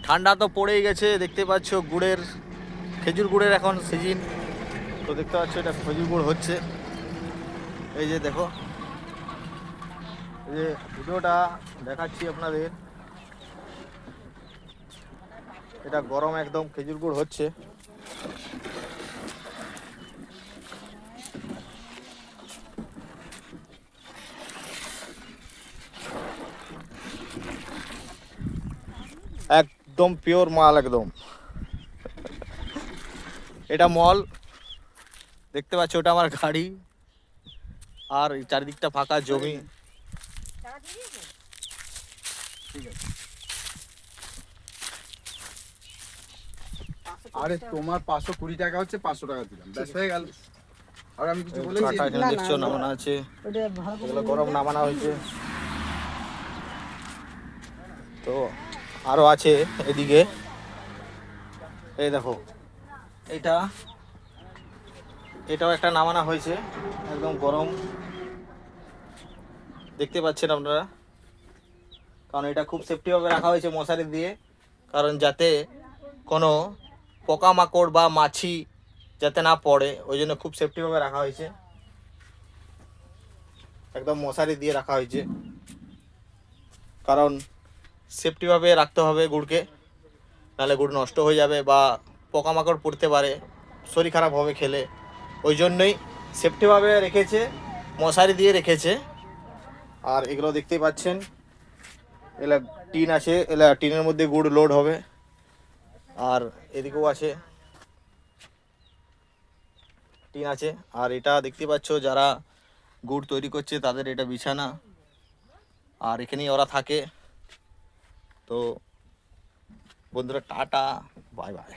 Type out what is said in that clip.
ঠান্ডা তো পড়েই গেছে, দেখতে পাচ্ছ গুড়ের, খেজুর গুড়ের এখন সিজন। তো দেখতে পাচ্ছ এটা খেজুর গুড় হচ্ছে, এই যে দেখো, এই যে ভিডিওটা দেখাচ্ছি আপনাদের, এটা গরম একদম খেজুর গুড় হচ্ছে। একদম পিওর মাল একদম। এটা মল, দেখতে পাচ্ছ ওটা আমার গাড়ি, আর এই চারিদিকটা ফাঁকা জমি। আরে তোমার 520 টাকা হচ্ছে, 500 টাকা দিলাম, ব্যাস হয়ে গেল। আর আমি কিছু বলেছি? কাটা এখানে দেখছো নামানো আছে, এগুলো গরম নামানো হয়েছে। তো আরো আছে এদিকে, এই দেখো এটা, এটাও একটা নামানো হয়েছে, একদম গরম, দেখতে পাচ্ছেন আপনারা। কারণ এটা খুব সেফটিভাবে রাখা হয়েছে মশারি দিয়ে, কারণ যাতে কোনো পোকামাকড় বা মাছি যাতে না পড়ে, ওই জন্য খুব সেফটিভাবে রাখা হয়েছে, একদম মশারি দিয়ে রাখা হয়েছে। কারণ সেফটিভাবে রাখতে হবে গুড়কে, নাহলে গুড় নষ্ট হয়ে যাবে বা পোকামাকড় পড়তে পারে, শরীর খারাপ হবে খেলে। ওই জন্যই সেফটিভাবে রেখেছে, মশারি দিয়ে রেখেছে। আর এগুলো দেখতেই পাচ্ছেন, এলা টিন আছে, এলা টিনের মধ্যে গুড় লোড হবে। আর এদিকেও আছে টিন আছে। আর এটা দেখতে পাচ্ছ যারা গুড় তৈরি করছে তাদের এটা বিছানা, আর এখানেই ওরা থাকে। তো বন্ধুরা টাটা, বাই বাই।